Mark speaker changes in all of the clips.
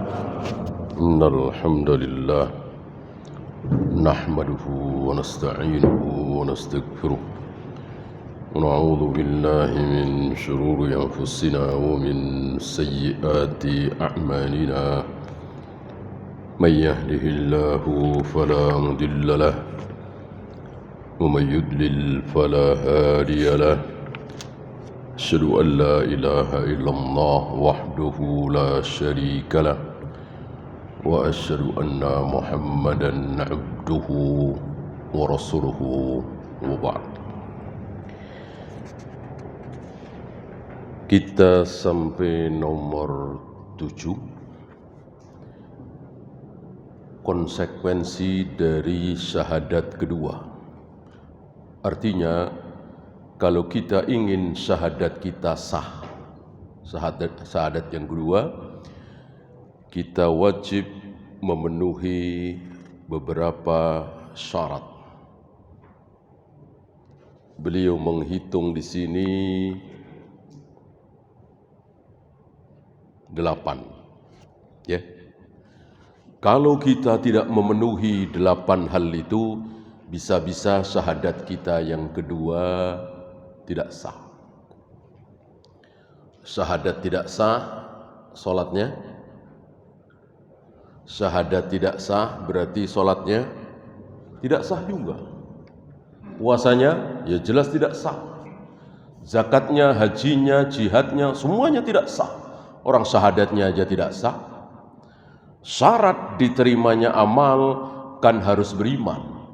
Speaker 1: إن الحمد لله نحمده ونستعينه ونستغفره ونعوذ بالله من شرور أنفسنا ومن سيئات أعمالنا من يهده الله فلا مضل له ومن يضلل فلا هادي له أشهد أن لا إله إلا الله وحده لا شريك له وأشهد أن محمدا عبده ورسوله وبعد. Kita sampai nomor 7, konsekuensi dari syahadat kedua. Artinya, kalau kita ingin syahadat kita sah, syahadat yang kedua, kita wajib memenuhi beberapa syarat. Beliau menghitung di sini 8. Ya. Kalau kita tidak memenuhi 8 hal itu, bisa-bisa syahadat kita yang kedua tidak sah. Syahadat tidak sah, solatnya. Syahadat tidak sah, berarti solatnya tidak sah juga. Puasanya, ya jelas tidak sah. Zakatnya, hajinya, jihadnya, semuanya tidak sah. Orang syahadatnya aja tidak sah. Syarat diterimanya amal kan harus beriman.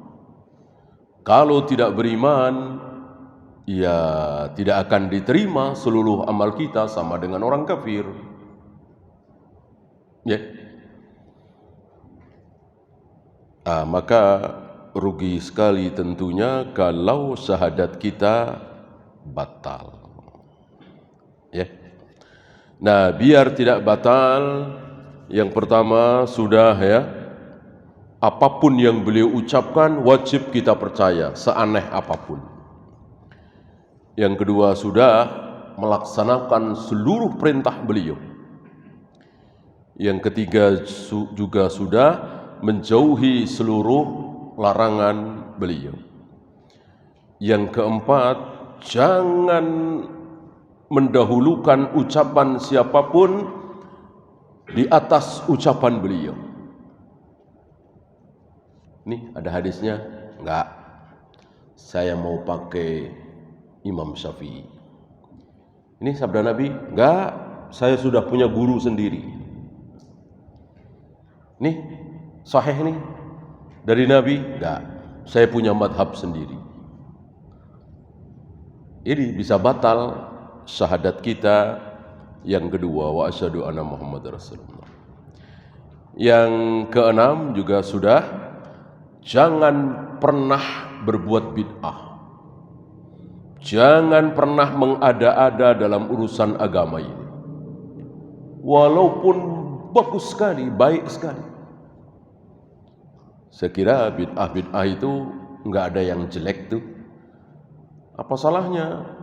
Speaker 1: Kalau tidak beriman, ya tidak akan diterima seluruh amal kita, sama dengan orang kafir. Ya. Maka rugi sekali tentunya kalau syahadat kita batal. Ya. Nah, biar tidak batal, yang pertama sudah ya, apapun yang beliau ucapkan wajib kita percaya, seaneh apapun. Yang kedua sudah melaksanakan seluruh perintah beliau. Yang ketiga juga sudah menjauhi seluruh larangan beliau. Yang keempat, jangan mendahulukan ucapan siapapun di atas ucapan beliau. Nih ada hadisnya? Enggak. Saya mau pakai Imam Syafi'i. Ini sabda Nabi? Enggak. Saya sudah punya guru sendiri. Nih sahih nih dari Nabi? Enggak. Saya punya madhab sendiri. Ini bisa batal syahadat kita yang kedua, wa asyhadu anna Muhammadar Rasulullah. Yang keenam juga sudah, jangan pernah berbuat bid'ah. Jangan pernah mengada-ada dalam urusan agama ini. Walaupun bagus sekali, baik sekali. Saya kira bid'ah itu enggak ada yang jelek tuh. Apa salahnya?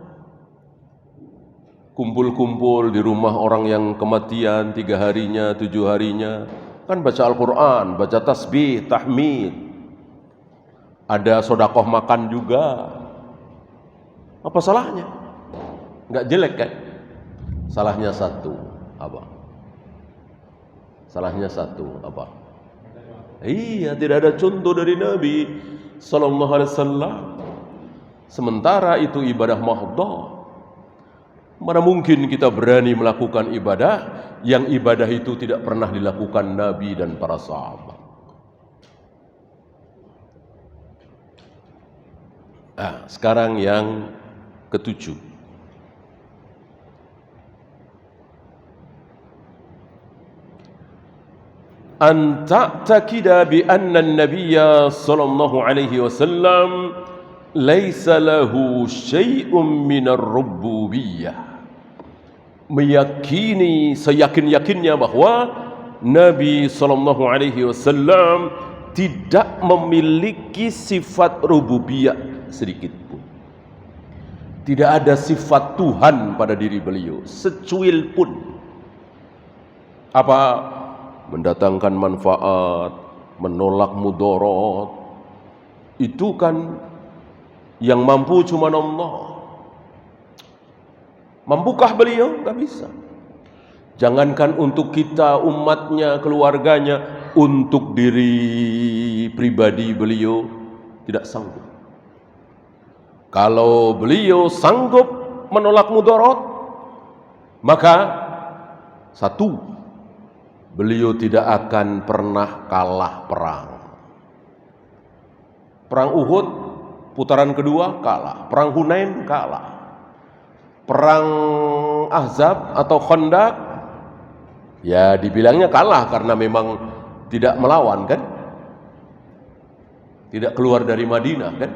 Speaker 1: Kumpul-kumpul di rumah orang yang kematian 3 harinya, 7 harinya, kan baca Al-Quran, baca tasbih, tahmid, ada sodakoh makan juga. Apa salahnya? Enggak jelek kan? Salahnya satu, apa? Salahnya satu, apa? Iya, tidak ada contoh dari Nabi sallallahu alaihi wasallam. Sementara itu ibadah mahdhah. Mana mungkin kita berani melakukan ibadah yang ibadah itu tidak pernah dilakukan Nabi dan para sahabat. Sekarang yang ke-7. An ta'taqida bi anna an-nabiyya sallallahu alaihi wasallam laisa lahu syai'un minar rububiyyah. Meyakini seyakin-yakinnya bahwa Nabi sallallahu alaihi wasallam tidak memiliki sifat rububiyah sedikit pun. Tidak ada sifat Tuhan pada diri beliau secuil pun. Apa mendatangkan manfaat, menolak mudarat. Itu kan yang mampu cuma Allah. Mampukah beliau? Gak bisa. Jangankan untuk kita, umatnya, keluarganya, untuk diri pribadi beliau tidak sanggup. Kalau beliau sanggup menolak mudarat, maka satu, beliau tidak akan pernah kalah perang. Perang Uhud, putaran kedua kalah. Perang Hunain kalah. Perang Ahzab atau Khandaq, ya dibilangnya kalah karena memang tidak melawan kan, tidak keluar dari Madinah kan.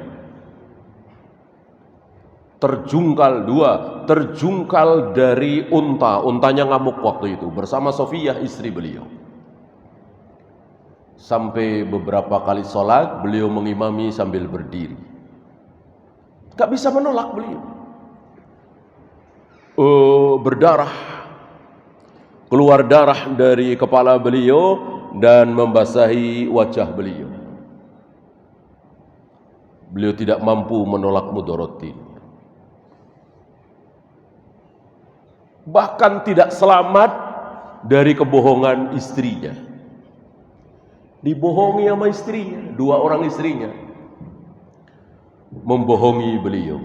Speaker 1: Terjungkal dua, terjungkal dari untanya ngamuk waktu itu bersama Sofiyah istri beliau. Sampai beberapa kali sholat beliau mengimami sambil berdiri. Gak bisa menolak beliau. Berdarah, keluar darah dari kepala beliau dan membasahi wajah beliau. Beliau tidak mampu menolak mudarat ini. Bahkan tidak selamat dari kebohongan istrinya. Dibohongi sama istrinya, dua orang istrinya membohongi beliau.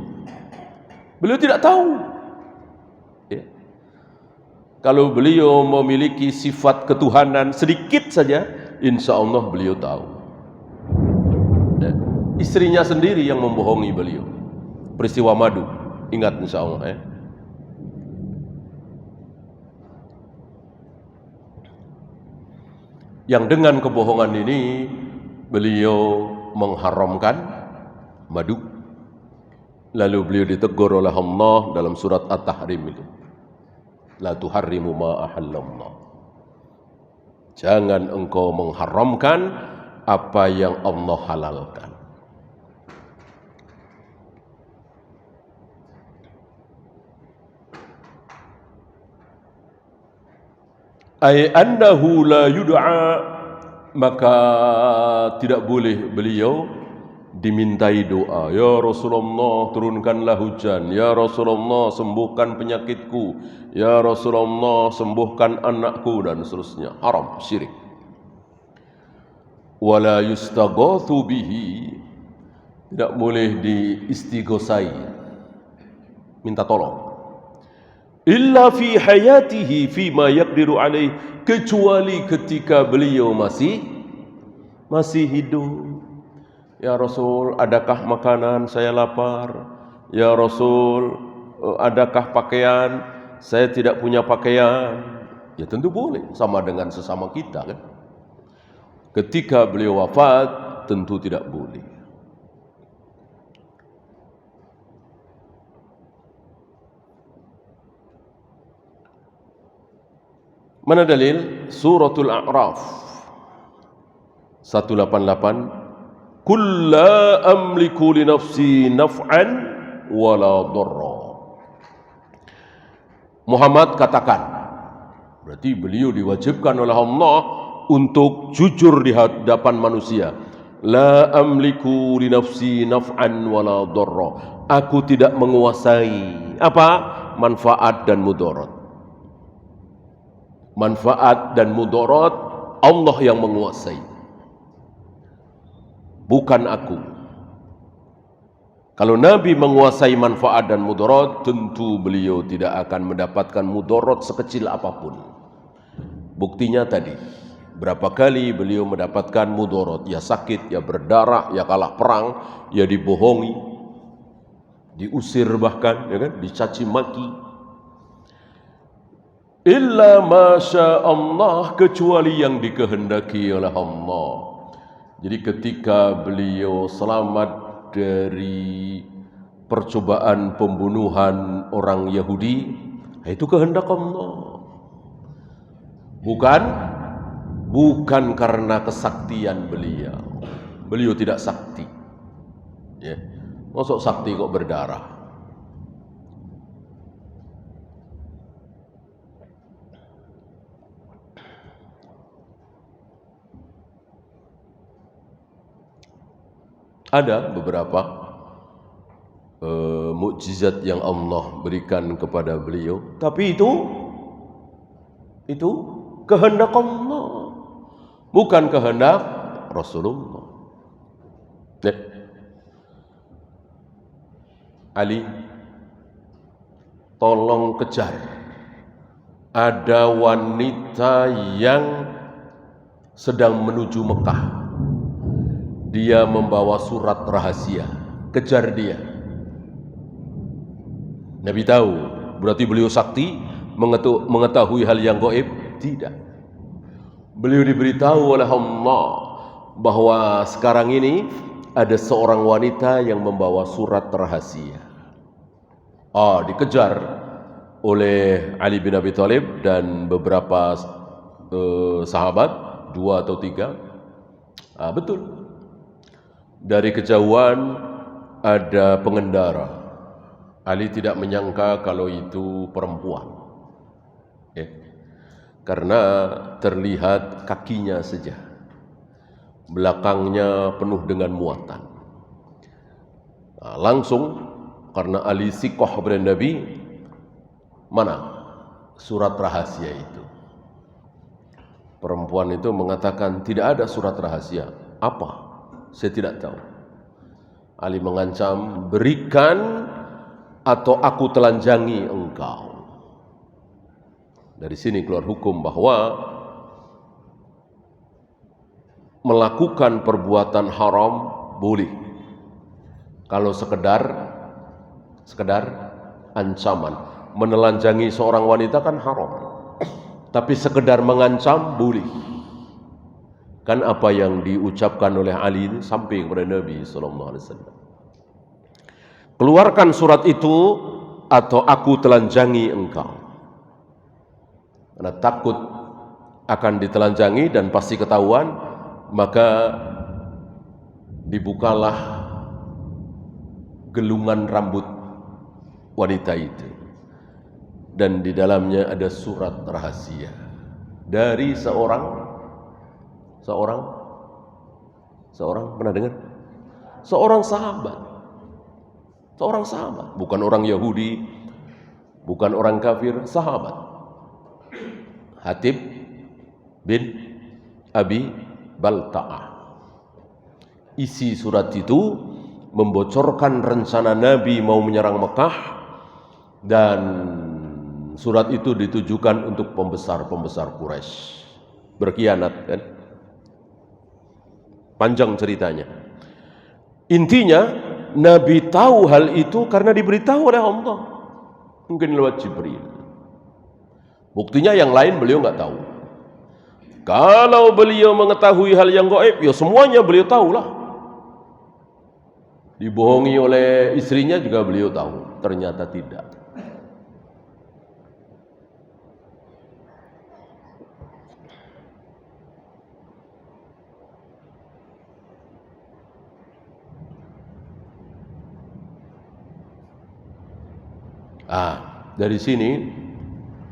Speaker 1: Beliau tidak tahu. Ya. Kalau beliau memiliki sifat ketuhanan sedikit saja, insya Allah beliau tahu. Ya. Istrinya sendiri yang membohongi beliau. Peristiwa madu, ingat insya Allah. Yang dengan kebohongan ini beliau mengharamkan madu. Lalu beliau ditegur oleh Allah dalam surat At-Tahrim itu. La tuharrimu ma ahallallah. Jangan engkau mengharamkan apa yang Allah halalkan. Ay annahu la yud'a, maka tidak boleh beliau dimintai doa. Ya Rasulullah, turunkanlah hujan. Ya Rasulullah, sembuhkan penyakitku. Ya Rasulullah, sembuhkan anakku, dan seterusnya. Haram, syirik. Wala yustaghathu bihi, tidak boleh diistighosai, minta tolong. Illa fi hayatihi fima yaqdiru alaih, kecuali ketika beliau masih hidup. Ya Rasul, adakah makanan? Saya lapar. Ya Rasul, adakah pakaian? Saya tidak punya pakaian. Ya tentu boleh, sama dengan sesama kita kan. Ketika beliau wafat, tentu tidak boleh. Mana dalil? Suratul A'raf 188. Qul la amliku li nafsi naf'an wala dharra. Muhammad katakan, berarti beliau diwajibkan oleh Allah untuk jujur di hadapan manusia. La amliku li nafsi naf'an wala dharra. Aku tidak menguasai apa? Manfaat dan mudarat. Manfaat dan mudarat Allah yang menguasai, bukan aku. Kalau Nabi menguasai manfaat dan mudarat, tentu beliau tidak akan mendapatkan mudarat sekecil apapun. Buktinya tadi, berapa kali beliau mendapatkan mudarat, ya sakit, ya berdarah, ya kalah perang, ya dibohongi, diusir bahkan, ya kan, dicaci maki. Illa masya Allah, kecuali yang dikehendaki oleh Allah. Jadi ketika beliau selamat dari percobaan pembunuhan orang Yahudi, itu kehendak Allah. Bukan karena kesaktian beliau. Beliau tidak sakti. Ya. Masuk sakti kok berdarah. Ada beberapa mukjizat yang Allah berikan kepada beliau, tapi itu kehendak Allah, bukan kehendak Rasulullah. Ali, tolong kejar. Ada wanita yang sedang menuju Mekah. Dia membawa surat rahasia. Kejar dia. Nabi tahu, berarti beliau sakti mengetahui hal yang gaib? Tidak. Beliau diberitahu oleh Allah bahwa sekarang ini ada seorang wanita yang membawa surat rahasia. Dikejar oleh Ali bin Abi Thalib dan beberapa sahabat, 2 atau 3. Betul. Dari kejauhan ada pengendara. Ali tidak menyangka kalau itu perempuan, karena terlihat kakinya saja, belakangnya penuh dengan muatan. Langsung karena Ali sikoh kepada Nabi, mana surat rahasia itu? Perempuan itu mengatakan, tidak ada surat rahasia. Apa? Saya tidak tahu. Ali mengancam, berikan atau aku telanjangi engkau. Dari sini keluar hukum bahwa melakukan perbuatan haram boleh, kalau sekedar ancaman. Menelanjangi seorang wanita kan haram, tapi sekedar mengancam boleh. Kan apa yang diucapkan oleh Ali ini sampai kepada Nabi SAW. Keluarkan surat itu atau aku telanjangi engkau. Karena takut akan ditelanjangi dan pasti ketahuan, maka dibukalah gelungan rambut wanita itu, dan di dalamnya ada surat rahasia dari seorang pernah dengar? Seorang sahabat, bukan orang Yahudi, bukan orang kafir, sahabat. Hatib bin Abi Balta'ah. Isi surat itu membocorkan rencana Nabi mau menyerang Mekah, dan surat itu ditujukan untuk pembesar-pembesar Quraisy. Berkhianat kan? Panjang ceritanya. Intinya Nabi tahu hal itu karena diberitahu oleh Allah, mungkin lewat Jibril. Buktinya yang lain beliau nggak tahu. Kalau beliau mengetahui hal yang gaib, ya semuanya beliau tahulah. Dibohongi oleh istrinya juga beliau tahu, ternyata tidak. Dari sini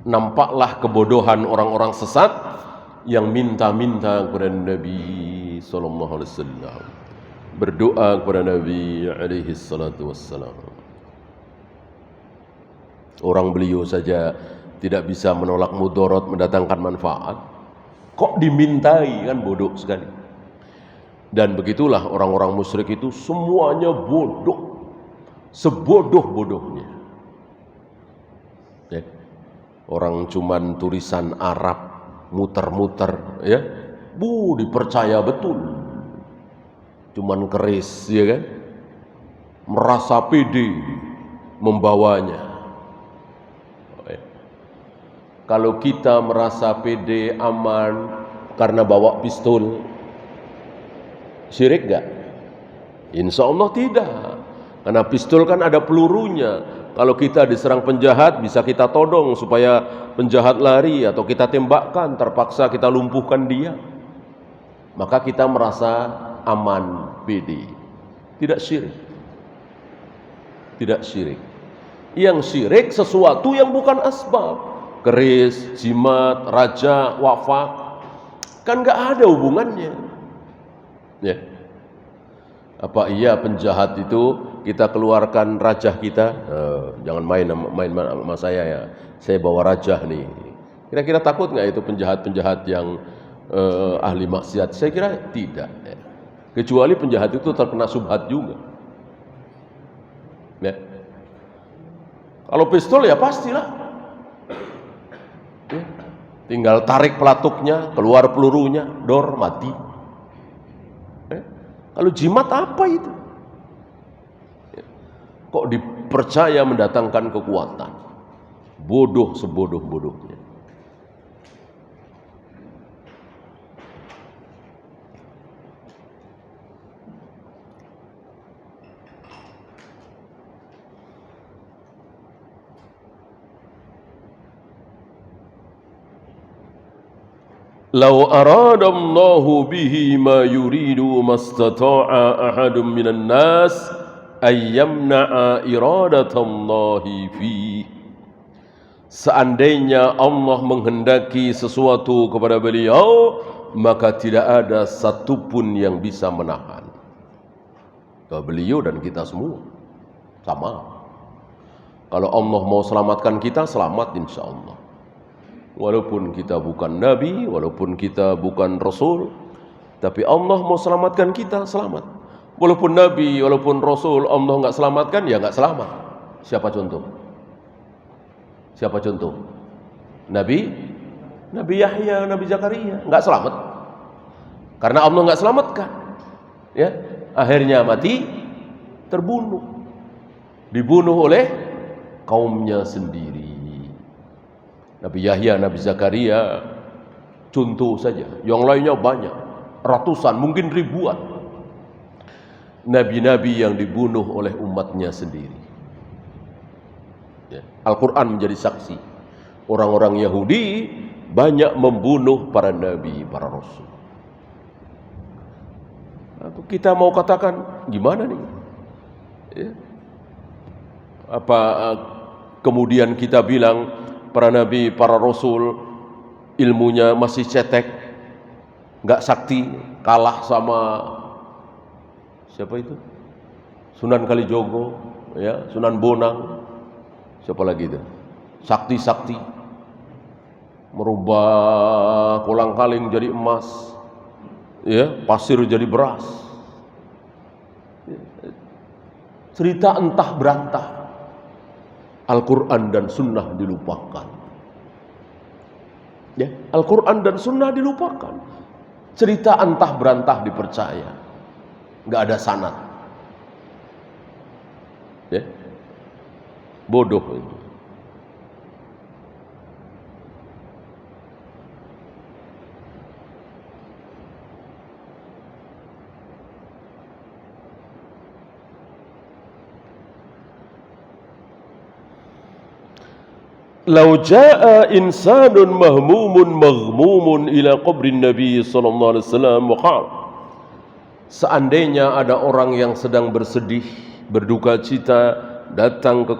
Speaker 1: nampaklah kebodohan orang-orang sesat yang minta-minta kepada Nabi sallallahu alaihi wasallam, berdoa kepada Nabi alaihi salatu wassalam. Orang beliau saja tidak bisa menolak mudarat, mendatangkan manfaat, kok dimintai? Kan bodoh sekali. Dan begitulah orang-orang musyrik itu semuanya bodoh, sebodoh-bodohnya. Orang cuman tulisan Arab muter-muter, ya, dipercaya betul. Cuman keris, ya kan, merasa pede membawanya. Kalau kita merasa pede aman karena bawa pistol, syirik gak? Insya Allah tidak, karena pistol kan ada pelurunya. Kalau kita diserang penjahat, bisa kita todong supaya penjahat lari, atau kita tembakkan, terpaksa kita lumpuhkan dia. Maka kita merasa aman, pede. Tidak syirik. Tidak syirik. Yang syirik sesuatu yang bukan asbab. Keris, jimat, raja, wafat, kan gak ada hubungannya. Ya. Apa iya penjahat itu kita keluarkan rajah kita? Jangan main sama saya ya. Saya bawa rajah nih. Kira-kira takut nggak itu penjahat-penjahat yang ahli maksiat? Saya kira tidak. Ya. Kecuali penjahat itu terkena subhat juga. Ya. Kalau pistol ya pastilah. Ya. Tinggal tarik pelatuknya, keluar pelurunya, dor mati. Ya. Kalau jimat apa itu? Ya. Kok dipercaya mendatangkan kekuatan? Bodoh sebodoh-bodohnya. Lau aradallahu bihi ma yuridu mastata'a ahadun minan nas ayyamna'a iradatallahi fi. Seandainya Allah menghendaki sesuatu kepada beliau, maka tidak ada satupun yang bisa menahan. Beliau dan kita semua sama. Kalau Allah mau selamatkan kita, selamat insya Allah. Walaupun kita bukan Nabi, walaupun kita bukan Rasul, tapi Allah mau selamatkan kita, selamat. Walaupun Nabi, walaupun Rasul, Allah nggak selamatkan, ya nggak selamat. Siapa contoh? Siapa contoh? Nabi Yahya, Nabi Zakaria, nggak selamat. Karena Allah nggak selamatkan. Ya, akhirnya mati, terbunuh. Dibunuh oleh kaumnya sendiri. Nabi Yahya, Nabi Zakaria, contoh saja. Yang lainnya banyak, ratusan, mungkin ribuan. Nabi-nabi yang dibunuh oleh umatnya sendiri. Ya. Al-Quran menjadi saksi. Orang-orang Yahudi banyak membunuh para nabi, para rasul. Kita mau katakan gimana nih? Ya. Apa kemudian kita bilang para nabi, para rasul ilmunya masih cetek, nggak sakti, kalah sama siapa itu? Sunan Kalijogo, ya, Sunan Bonang, siapa lagi itu? Sakti-sakti, merubah kolang-kaling jadi emas, ya, pasir jadi beras. Cerita entah berantah. Al-Quran dan Sunnah dilupakan. Ya, Al-Quran dan Sunnah dilupakan. Cerita entah berantah dipercaya. Nggak ada sanad. Ya, bodoh itu. Lau jaa insanun mahmumun maghmumun ila qabrin Nabi sallallahu alaihi wasallam waqala. Seandainya ada orang yang sedang bersedih, berduka cita, datang ke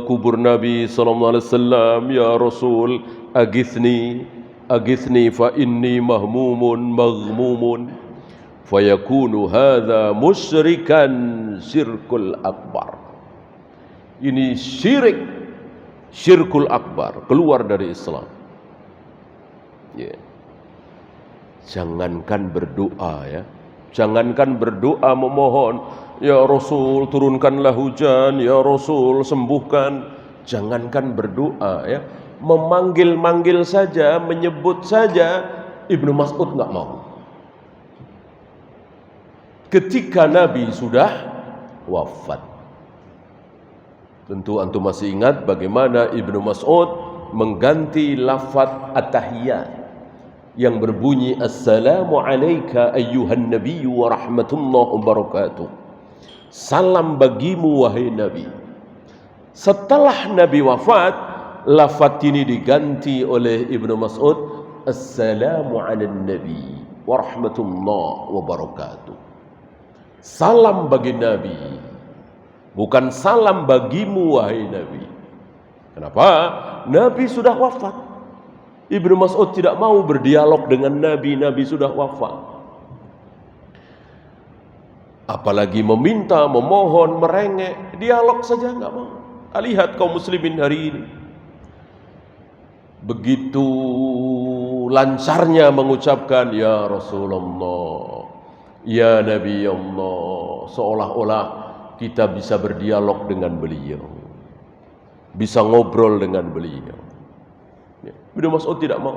Speaker 1: kubur Nabi sallallahu alaihi wasallam, ya Rasul, agithni fa inni mahmumun maghmumun. Fayakunu hadza musyrikan syirkul akbar. Ini syirkul akbar, keluar dari Islam. Ya. Jangankan berdoa, ya, jangankan berdoa memohon, ya Rasul turunkanlah hujan, ya Rasul sembuhkan. Jangankan berdoa, ya, memanggil-manggil saja, menyebut saja, Ibnu Mas'ud nggak mau. Ketika Nabi sudah wafat. Tentu antum masih ingat bagaimana Ibnu Mas'ud mengganti lafaz at-tahiyyat yang berbunyi assalamu alayka ayyuhan nabiyyu wa rahmatullahi wa barakatuh. Salam bagimu wahai Nabi. Setelah Nabi wafat, lafaz ini diganti oleh Ibnu Mas'ud assalamu ala nabi wa rahmatullahi wa barakatuh. Salam bagi Nabi, bukan salam bagimu wahai Nabi. Kenapa? Nabi sudah wafat. Ibnu Mas'ud tidak mau berdialog dengan Nabi. Nabi sudah wafat. apalagi meminta, memohon, merengek, dialog saja nggak mau. Lihat kaum muslimin hari ini, begitu lancarnya mengucapkan ya Rasulullah, ya Nabi Allah, seolah-olah kita bisa berdialog dengan beliau, bisa ngobrol dengan beliau. Ibnu Mas'ud tidak mau.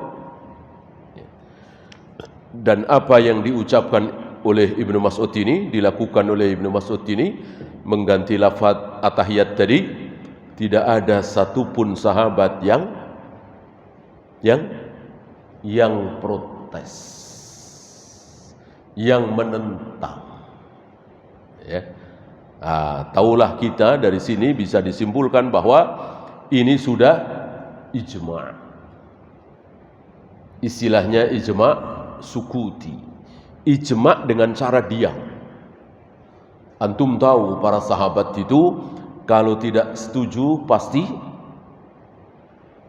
Speaker 1: Dan apa yang diucapkan oleh Ibnu Mas'ud ini, dilakukan oleh Ibnu Mas'ud ini, mengganti lafaz at-tahiyat tadi, tidak ada satupun sahabat yang protes, yang menentang. Ya. Taulah kita dari sini bisa disimpulkan bahwa ini sudah ijma'. Istilahnya ijma' sukuti. Ijma' dengan cara diam. Antum tahu para sahabat itu kalau tidak setuju pasti,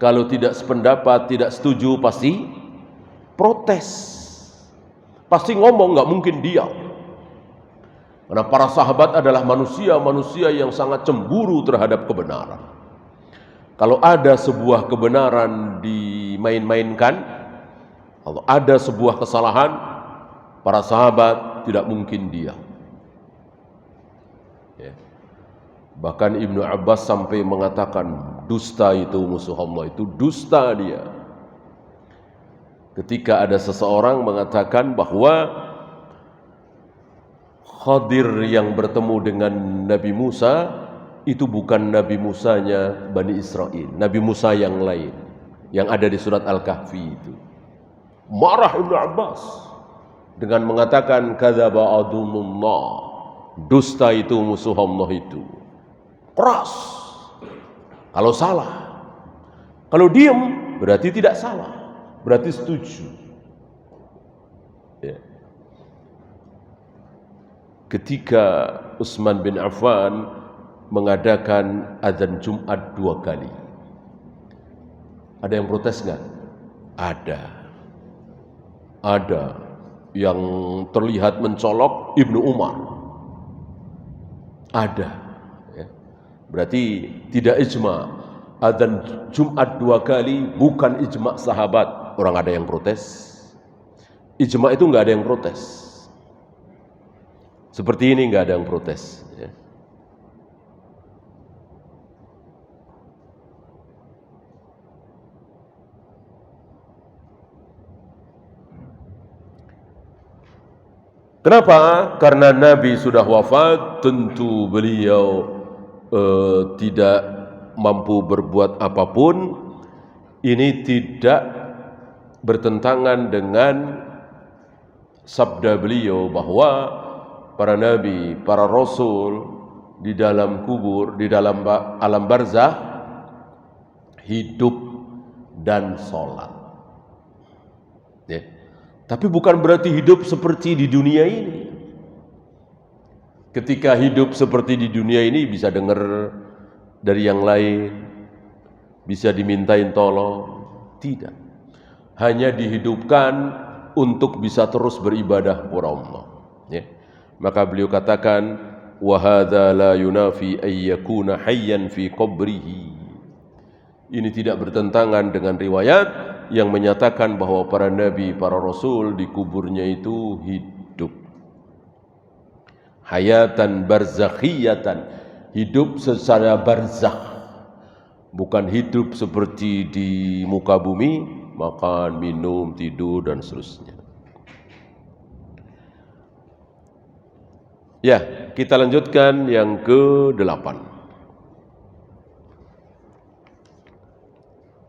Speaker 1: kalau tidak sependapat, tidak setuju pasti protes. Pasti ngomong, nggak mungkin diam. Karena para sahabat adalah manusia-manusia yang sangat cemburu terhadap kebenaran. Kalau ada sebuah kebenaran dimain-mainkan, kalau ada sebuah kesalahan, para sahabat tidak mungkin diam. Ya. Bahkan Ibnu Abbas sampai mengatakan, dusta itu musuh Allah, itu dusta dia. Ketika ada seseorang mengatakan bahwa Khadir yang bertemu dengan Nabi Musa itu bukan Nabi Musanya Bani Israel, Nabi Musa yang lain, yang ada di surat Al-Kahfi itu. Marah Ibnu Abbas dengan mengatakan kadzaba adunullah, dusta itu musuh Allah itu. Keras kalau salah, kalau diam berarti tidak salah, berarti setuju. Ya. Ketika Utsman bin Affan mengadakan azan Jumat 2 kali, ada yang protes nggak? Ada yang terlihat mencolok Ibnu Umar, ada. Berarti tidak ijma'. Adzan Jumat 2 kali bukan ijma' sahabat. Orang ada yang protes. Ijma' itu nggak ada yang protes. Seperti ini nggak ada yang protes. Ya. Kenapa? Karena Nabi sudah wafat, tentu beliau tidak mampu berbuat apapun. Ini tidak bertentangan dengan sabda beliau bahwa para nabi, para rasul di dalam kubur, di dalam alam barzah hidup dan sholat. Ya. Tapi bukan berarti hidup seperti di dunia ini. Ketika hidup seperti di dunia ini bisa dengar dari yang lain, bisa dimintain tolong, tidak. Hanya dihidupkan untuk bisa terus beribadah kepada Allah. Ya. Maka beliau katakan, wa hadza la yunafi ay yakuna hayyan fi qabrihi. Ini tidak bertentangan dengan riwayat yang menyatakan bahwa para nabi, para rasul di kuburnya itu hidup. Hayatan barzakhiyatan, hidup secara barzakh, bukan hidup seperti di muka bumi, makan, minum, tidur dan seterusnya. Ya, kita lanjutkan yang ke-8.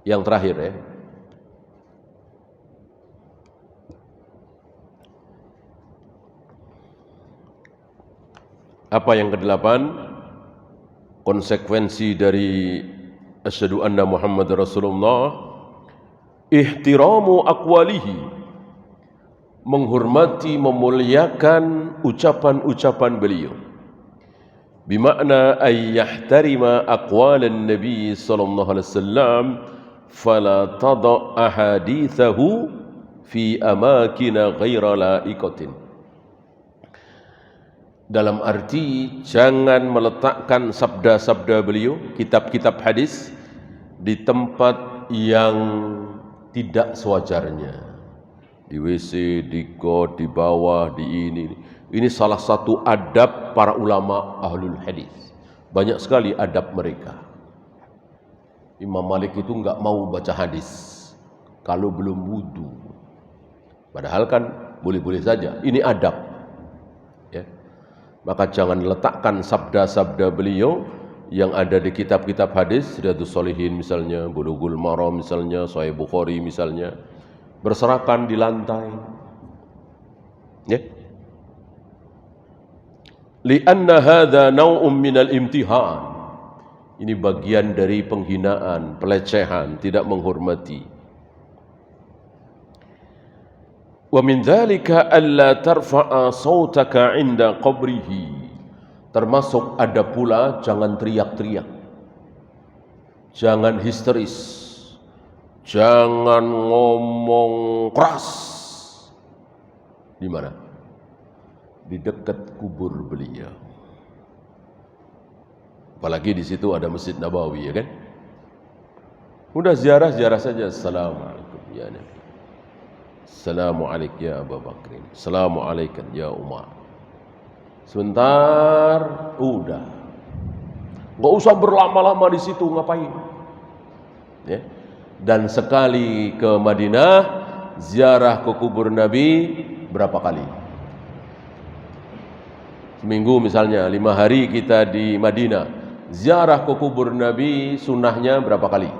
Speaker 1: Yang terakhir ya. Apa yang ke-8? Konsekuensi dari asyhadu anna Muhammad Rasulullah, ihtiramu aqwalihi, menghormati, memuliakan ucapan-ucapan beliau. Bimakna ay yahtarima aqwalan Nabi sallallahu alaihi wasallam fala tada ahadithahu fi amakin ghaira la'iqatin. Dalam arti jangan meletakkan sabda-sabda beliau, kitab-kitab hadis di tempat yang tidak sewajarnya. Di WC, di got, di bawah, di ini. Ini salah satu adab para ulama ahlul hadis. Banyak sekali adab mereka. Imam Malik itu enggak mau baca hadis kalau belum wudu. Padahal kan boleh-boleh saja. Ini adab. Ya. Maka jangan letakkan sabda-sabda beliau yang ada di kitab-kitab hadis, Riyadhus Shalihin misalnya, Bulughul Maram misalnya, Sahih Bukhari misalnya, berserakan di lantai. Ya. Li'anna hadza naw'un minal imtihan. Ini bagian dari penghinaan, pelecehan, tidak menghormati. Wa min dzalika alla tarfa'a sautaka 'inda qabrihi. Termasuk ada pula jangan teriak-teriak. Jangan histeris. Jangan ngomong keras. Di mana? Di dekat kubur beliau. Apalagi di situ ada Masjid Nabawi, ya kan? Udah ziarah saja. Assalamualaikum ya Nabi. Assalamualaikum ya Abu Bakr. Assalamualaikum ya Umar. Sebentar, udah. Nggak usah berlama-lama di situ, ngapain? Ya. Dan sekali ke Madinah, ziarah ke kubur Nabi berapa kali? Seminggu misalnya, 5 hari kita di Madinah. Ziarah ke kubur Nabi sunnahnya berapa kali?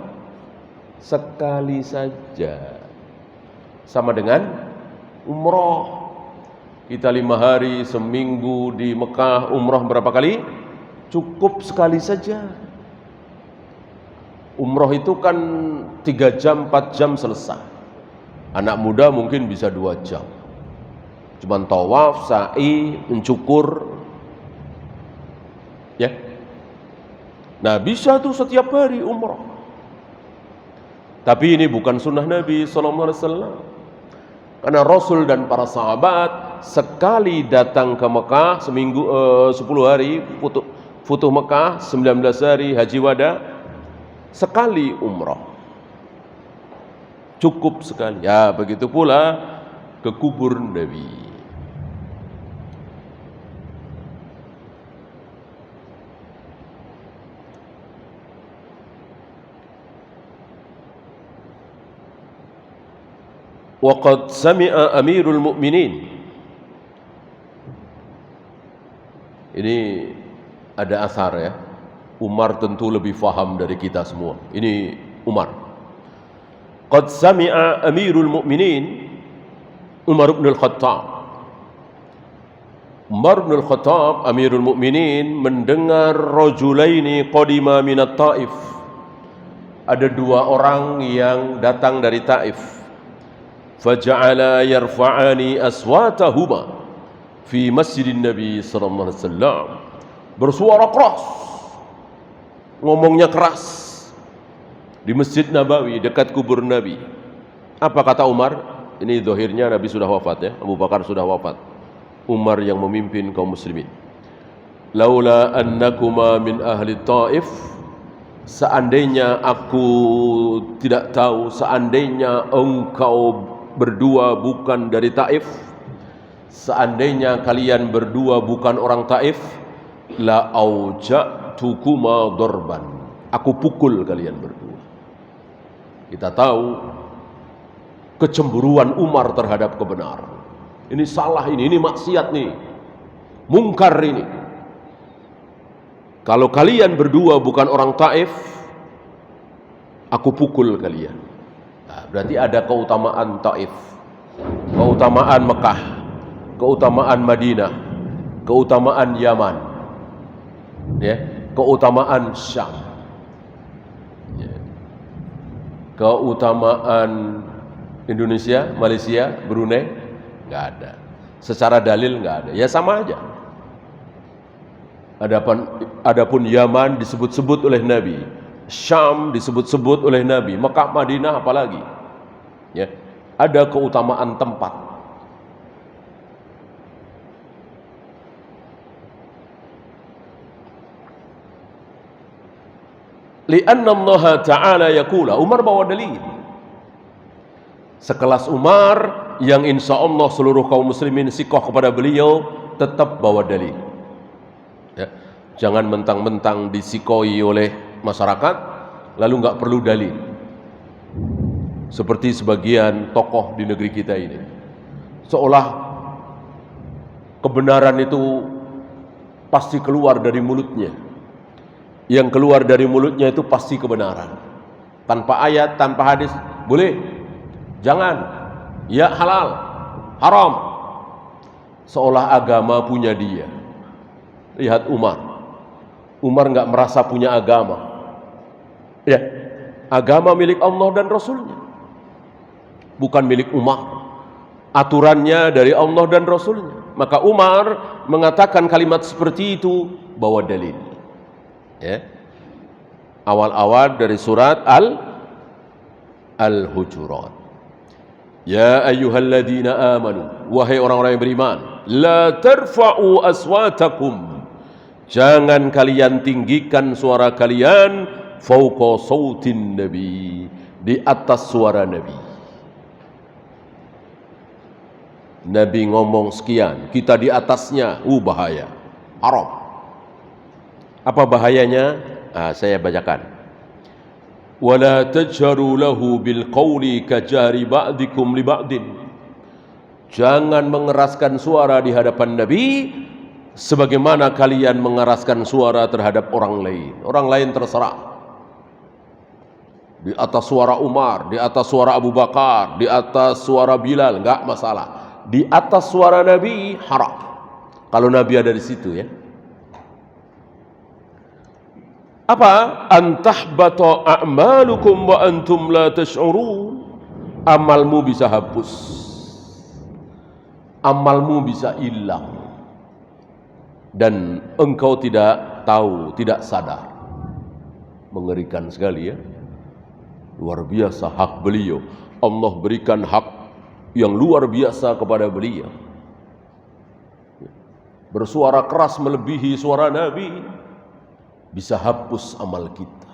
Speaker 1: Sekali saja. Sama dengan umroh. Kita 5 hari seminggu di Mekah, umroh berapa kali? Cukup sekali saja. Umroh itu kan 3 jam, 4 jam selesai. Anak muda mungkin bisa 2 jam. Cuman tawaf, sa'i, mencukur. Ya. Nah, bisa tuh setiap hari umroh. Tapi ini bukan sunnah Nabi SAW. Karena Rasul dan para sahabat sekali datang ke Mekah seminggu 10 hari Futuh Mekah, 19 hari haji wada, sekali umrah. Cukup sekali. Ya, begitu pula ke kubur Nabi. Waqad sami'a Amirul Mukminin. Ini ada asar ya. Umar tentu lebih faham dari kita semua. Ini Umar. Qad sami'a Amirul Mukminin Umar bin Al-Khattab. Umar bin Al-Khattab Amirul Mukminin mendengar rajulaini qadima minat Taif. Ada 2 orang yang datang dari Taif. Faja'ala yarfa'ani aswatahuma fi masjidin Nabi sallallahu alaihi wasallam. Bersuara keras. Ngomongnya keras di Masjid Nabawi dekat kubur Nabi. Apa kata Umar? Ini zahirnya Nabi sudah wafat ya, Abu Bakar sudah wafat. Umar yang memimpin kaum muslimin. Laula annakuma min ahli Taif, seandainya aku tidak tahu, seandainya engkau berdua bukan dari Taif, seandainya kalian berdua bukan orang Taif, la auja'tukuma dorban, aku pukul kalian berdua. Kita tahu kecemburuan Umar terhadap kebenaran. Ini salah, ini maksiat nih, mungkar ini. Kalau kalian berdua bukan orang Taif, aku pukul kalian. Nah, berarti ada keutamaan Taif, keutamaan Mekah, keutamaan Madinah, keutamaan Yaman, ya, keutamaan Syam, ya, keutamaan Indonesia, Malaysia, Brunei, nggak ada. Secara dalil nggak ada. Ya sama aja. Adapun Yaman disebut-sebut oleh Nabi, Syam disebut-sebut oleh Nabi, Mekah, Madinah apalagi. Ya, ada keutamaan tempat. Li'anna Allah Ta'ala yaqula, Umar bawa dalil. Sekelas Umar yang insya Allah seluruh kaum muslimin sikoh kepada beliau, tetap bawa dalil. Ya. Jangan mentang-mentang disikoi oleh masyarakat, lalu nggak perlu dalil. Seperti sebagian tokoh di negeri kita ini, seolah kebenaran itu pasti keluar dari mulutnya. Yang keluar dari mulutnya itu pasti kebenaran. Tanpa ayat, tanpa hadis, boleh, jangan, ya halal, haram. Seolah agama punya dia. Lihat Umar. Umar nggak merasa punya agama. Ya, agama milik Allah dan Rasulnya, bukan milik Umar. Aturannya dari Allah dan Rasulnya. Maka Umar mengatakan kalimat seperti itu bawa dalil. Ya. Awal-awal dari surat Al-Hujurat. Ya ayyuhalladzina amanu, wahai orang-orang yang beriman, la tarfa'u aswatakum, jangan kalian tinggikan suara kalian fauqa sautin nabi, di atas suara Nabi. Nabi ngomong sekian, kita di atasnya, bahaya, haram. Apa bahayanya? Saya bacakan. Wala tajharu lahu bil qawli kajari ba'dikum li ba'din. Jangan mengeraskan suara di hadapan Nabi sebagaimana kalian mengeraskan suara terhadap orang lain. Orang lain terserah. Di atas suara Umar, di atas suara Abu Bakar, di atas suara Bilal, enggak masalah. Di atas suara Nabi haram. Kalau Nabi ada di situ, ya. Apa? Antahbata a'malukum wa antum la tash'urun. Amalmu bisa hapus, amalmu bisa hilang, dan engkau tidak tahu, tidak sadar. Mengerikan sekali, ya. Luar biasa hak beliau. Allah berikan hak yang luar biasa kepada beliau. Bersuara keras melebihi suara Nabi bisa hapus amal kita.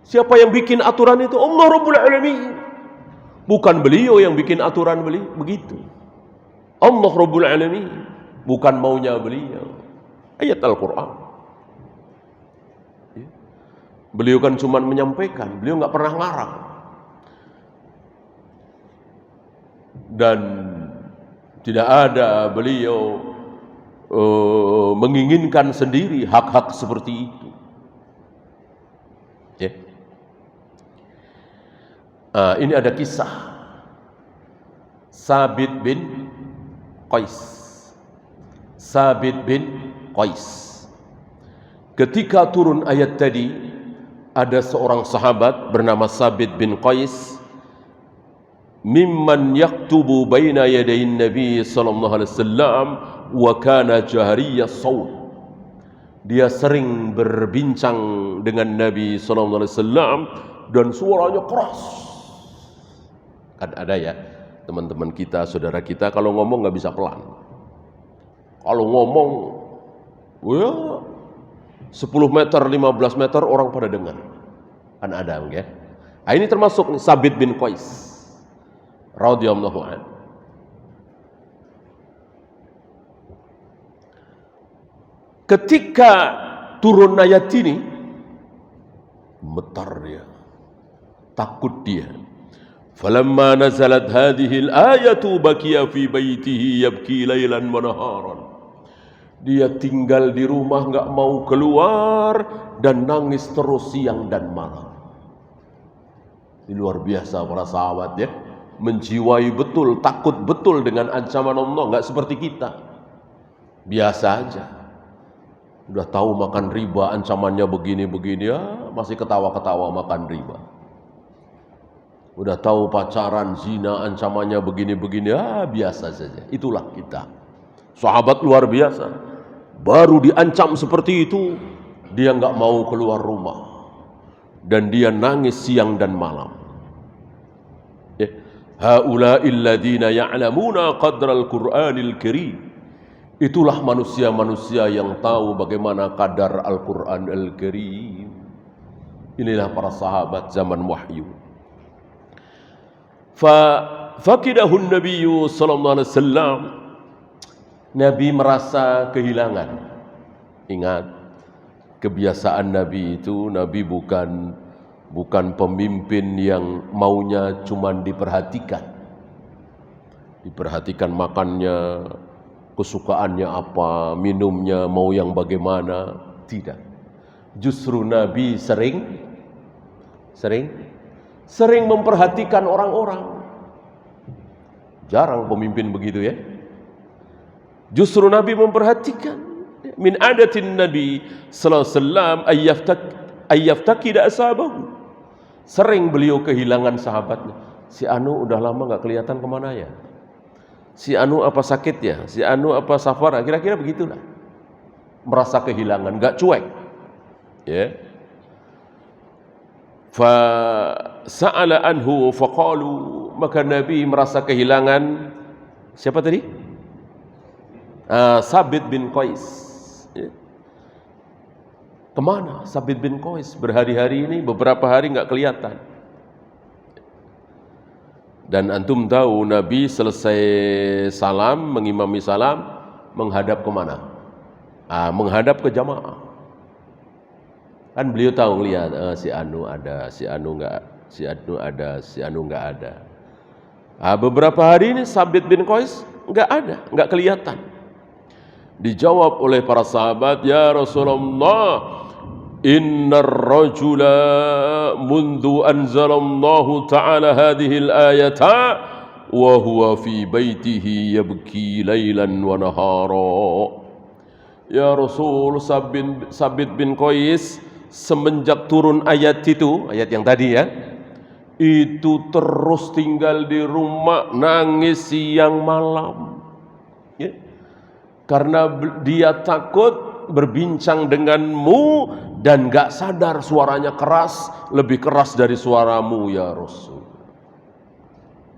Speaker 1: Siapa yang bikin aturan itu? Allah Rabbul Alamin. Bukan beliau yang bikin aturan begitu. Allah Rabbul Alamin, bukan maunya beliau. Ayat Al-Quran. Beliau kan cuma menyampaikan, beliau nggak pernah ngarang. Dan tidak ada beliau menginginkan sendiri hak-hak seperti itu. Ya. Ini ada kisah Sabit bin Qais. Sabit bin Qais. Ketika turun ayat tadi, ada seorang sahabat bernama Sabit bin Qais, mimman yaktubu baina yadayin Nabi sallallahu alaihi wasallam wa kana jahriyas saut. Dia sering berbincang dengan Nabi sallallahu alaihi wasallam dan suaranya keras. Kan ada, ya, teman-teman kita, saudara kita, kalau ngomong nggak bisa pelan. Kalau ngomong, ya 10 meter, 15 meter orang pada dengar. Kan ada, ya. Nah, ini termasuk nih, Sabit bin Qais radhiyallahu anhu. Ketika turun ayat ini, gemetar dia, takut dia. Falamma nazalat hadhihi al-ayatu baqiya fi baitihi yabki lailan wa naharan. Dia tinggal di rumah, enggak mau keluar dan nangis terus siang dan malam. Ini luar biasa para sahabat, ya. Menjiwai betul, takut betul dengan ancaman Allah, enggak seperti kita. Biasa aja. Udah tahu makan riba ancamannya begini-begini, ya masih ketawa-ketawa makan riba. Udah tahu pacaran zina ancamannya begini-begini, ya biasa saja. Itulah kita. Sahabat luar biasa. Baru diancam seperti itu, dia nggak mau keluar rumah. Dan dia nangis siang dan malam. Haula'il ladzina ya'lamuna qadral Qur'anil Karim. Itulah manusia-manusia yang tahu bagaimana kadar Al-Quran Al-Karim. Inilah para sahabat zaman wahyu. Fakidahun Nabiyyu sallallahu alaihi wasallam. Nabi merasa kehilangan. Ingat, kebiasaan Nabi itu, Nabi bukan pemimpin yang maunya cuma diperhatikan. Diperhatikan makannya, kesukaannya apa, minumnya mau yang bagaimana. Tidak. Justru Nabi sering memperhatikan orang-orang. Jarang pemimpin begitu ya. Justru Nabi memperhatikan. Min adatin Nabi sallallahu alaihi wasallam ayyaftaqida ashabahu. Sering beliau kehilangan sahabatnya. Si Anu udah lama enggak kelihatan kemana ya? Si Anu apa sakit ya? Si Anu apa safar? Kira-kira begitulah. Merasa kehilangan, enggak cuek. Ya. Fa sa'ala anhu faqalu, maka Nabi merasa kehilangan siapa tadi? Sabit bin Qais. Ya. Kemana Sabit bin Qais? Berhari-hari ini, beberapa hari enggak kelihatan. Dan antum tahu Nabi selesai salam, mengimami salam, menghadap kemana? Menghadap ke jamaah. Kan beliau tahu lihat si Anu ada, si Anu enggak, si Anu ada, si Anu enggak ada. Beberapa hari ini Sabit bin Qais enggak ada, enggak kelihatan. Dijawab oleh para sahabat, ya Rasulullah, innar rajula mundu anzalallahu ta'ala hadhil ayata wa huwa fi baitihi yabki laylan wa nahara. Ya Rasul, Sabit bin Qais semenjak turun ayat itu, ayat yang tadi ya, itu terus tinggal di rumah nangis siang malam ya. Karena dia takut berbincang denganmu dan gak sadar suaranya keras, lebih keras dari suaramu ya Rasul.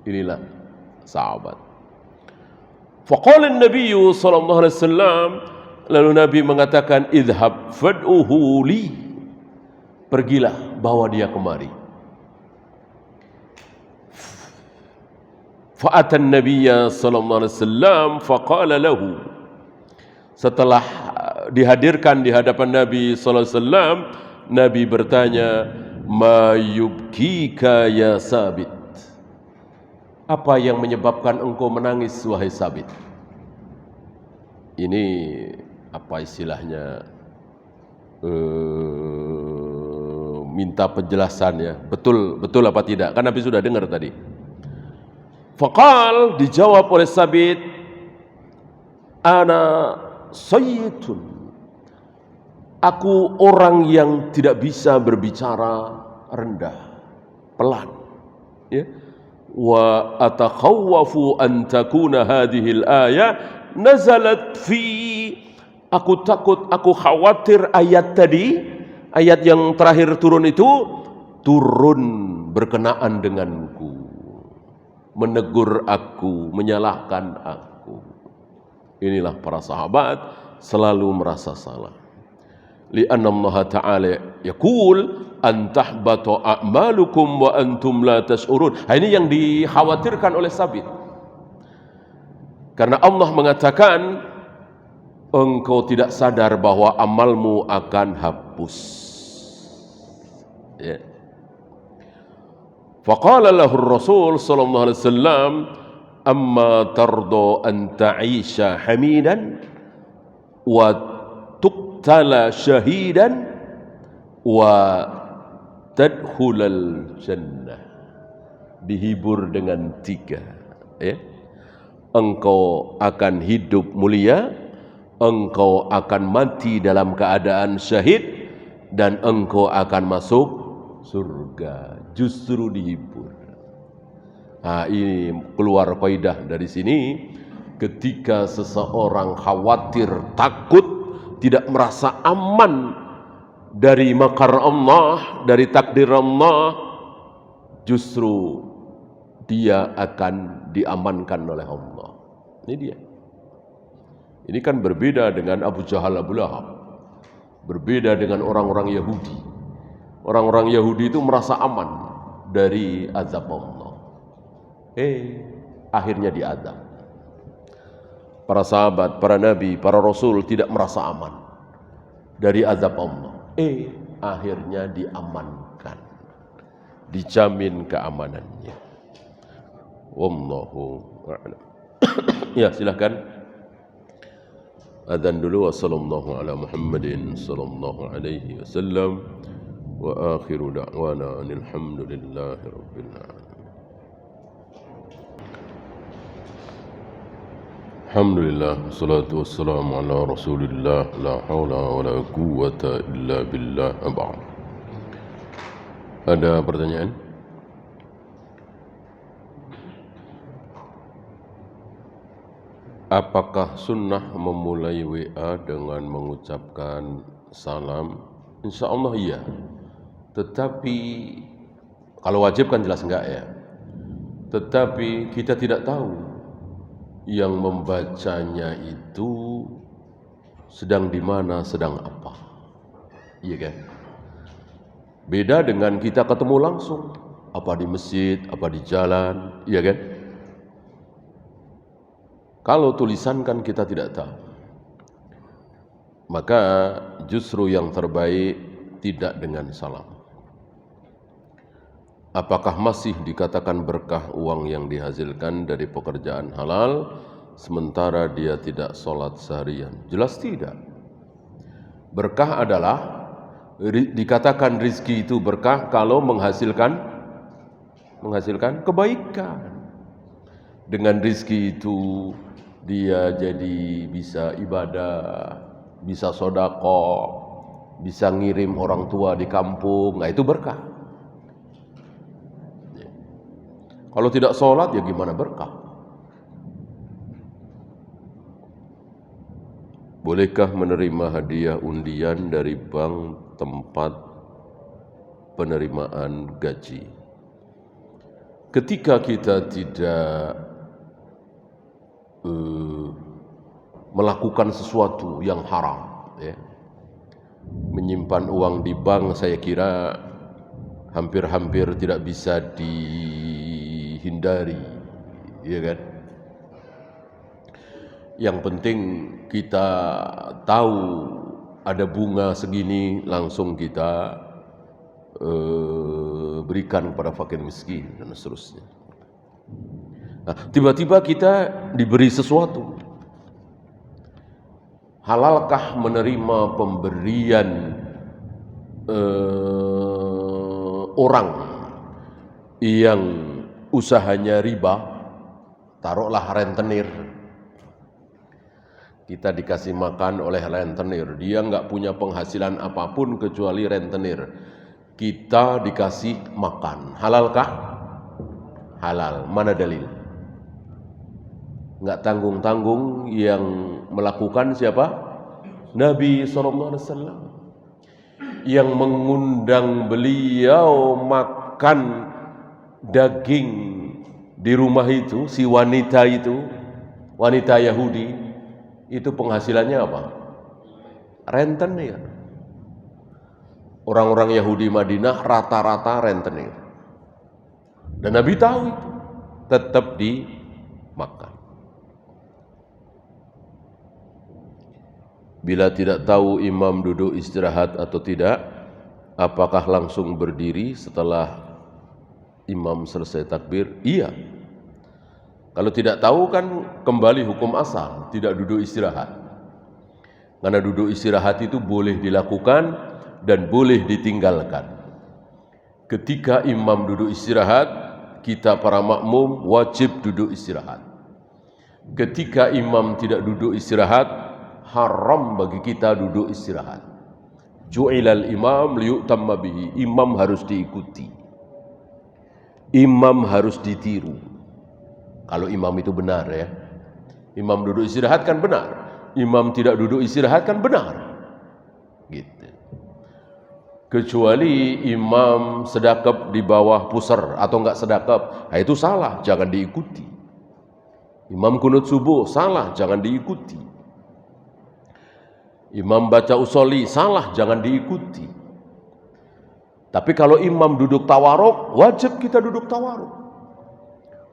Speaker 1: Inilah sahabat. Faqala an-nabiy sallallahu alaihi wasallam, lalu Nabi mengatakan, idhab fad'uhu li, pergilah bawa dia kemari. Fa'atan nabiyya sallallahu alaihi wasallam faqala lahu, setelah dihadirkan di hadapan Nabi sallallahu alaihi wasallam, Nabi bertanya, ma yubkika ya Sabit, apa yang menyebabkan engkau menangis wahai Sabit? Ini apa istilahnya, minta penjelasan ya, betul apa tidak, kan Nabi sudah dengar tadi. Faqal, dijawab oleh Sabit, ana sayyitun, aku orang yang tidak bisa berbicara rendah, pelan ya. Wa atakhawwafu an takuna hadhihi al-ayah nazalat fi, aku takut, aku khawatir ayat tadi, ayat yang terakhir turun itu turun berkenaan denganku, menegur aku, menyalahkan aku. Inilah para sahabat selalu merasa salah. Li'anna Allah Ta'ala yaqul an tahbata a'malukum wa antum la tash'urun. Ini yang dikhawatirkan oleh Sabit. Karena Allah mengatakan engkau tidak sadar bahwa amalmu akan hapus. Ya. Faqala lahu Rasul sallallahu alaihi wasallam, amma tardo an ta'isha hamidan wa tuqtala syahidan wa tadkhulal jannah. Dihibur dengan 3 ya. Engkau akan hidup mulia, engkau akan mati dalam keadaan syahid, dan engkau akan masuk surga. Justru dihibur. Ini keluar kaidah dari sini. Ketika seseorang khawatir, takut, tidak merasa aman dari makar Allah, dari takdir Allah, justru dia akan diamankan oleh Allah. Ini dia. Ini kan berbeda dengan Abu Jahal, Abu Lahab. Berbeda dengan orang-orang Yahudi. Orang-orang Yahudi itu merasa aman dari azab Allah. Akhirnya diazab. Para sahabat, para nabi, para rasul tidak merasa aman dari azab Allah. Akhirnya diamankan, dijamin keamanannya. Wallahu a'lam. Ya, silakan. Adzan dulu. Wassallallahu ala Muhammadin sallallahu alaihi wasallam wa akhiru da'wana alhamdulillahi rabbil alamin. Alhamdulillah, salatu wassalamu ala rasulillah, la hawla wa la quwwata illa billah, ba'd. Ada pertanyaan? Apakah sunnah memulai WA dengan mengucapkan salam? Insya Allah iya. Tetapi, kalau wajib kan jelas enggak ya. Tetapi kita tidak tahu yang membacanya itu sedang di mana, sedang apa. Iya kan? Beda dengan kita ketemu langsung, apa di masjid, apa di jalan, iya kan? Kalau tulisan kan kita tidak tahu. Maka justru yang terbaik tidak dengan salam. Apakah masih dikatakan berkah uang yang dihasilkan dari pekerjaan halal sementara dia tidak sholat seharian? Jelas tidak. Berkah adalah dikatakan rizki itu berkah kalau menghasilkan kebaikan. Dengan rizki itu dia jadi bisa ibadah, bisa sedekah, bisa ngirim orang tua di kampung. Nah, itu berkah. Kalau tidak sholat ya gimana berkah? Bolehkah menerima hadiah undian dari bank tempat penerimaan gaji? Ketika kita tidak melakukan sesuatu yang haram, ya, menyimpan uang di bank saya kira hampir-hampir tidak bisa dihindari, ya kan? Yang penting kita tahu ada bunga segini, langsung kita berikan kepada fakir miskin dan seterusnya. Nah, tiba-tiba kita diberi sesuatu. Halalkah menerima pemberian orang yang usahanya riba? Taruhlah rentenir. Kita dikasih makan oleh rentenir. Dia nggak punya penghasilan apapun kecuali rentenir. Kita dikasih makan. Halalkah? Halal. Mana dalil? Nggak tanggung-tanggung yang melakukan siapa? Nabi SAW. Yang mengundang beliau makan daging di rumah itu, si wanita itu, wanita Yahudi, itu penghasilannya apa? Rentenir. Orang-orang Yahudi Madinah rata-rata rentenir. Dan Nabi tahu itu, tetap dimakan. Bila tidak tahu imam duduk istirahat atau tidak, apakah langsung berdiri setelah imam selesai takbir? Iya. Kalau tidak tahu kan kembali hukum asal, tidak duduk istirahat. Karena duduk istirahat itu boleh dilakukan dan boleh ditinggalkan. Ketika imam duduk istirahat, kita para makmum wajib duduk istirahat. Ketika imam tidak duduk istirahat, haram bagi kita duduk istirahat. Ju'ilal imam liyu'tamma bihi. Imam harus diikuti. Imam harus ditiru. Kalau imam itu benar ya. Imam duduk istirahat kan benar. Imam tidak duduk istirahat kan benar. Gitu. Kecuali imam sedekap di bawah pusar atau enggak sedekap, nah itu salah, jangan diikuti. Imam kunut subuh salah, jangan diikuti. Imam baca usoli salah, jangan diikuti. Tapi kalau imam duduk tawaruk, wajib kita duduk tawaruk.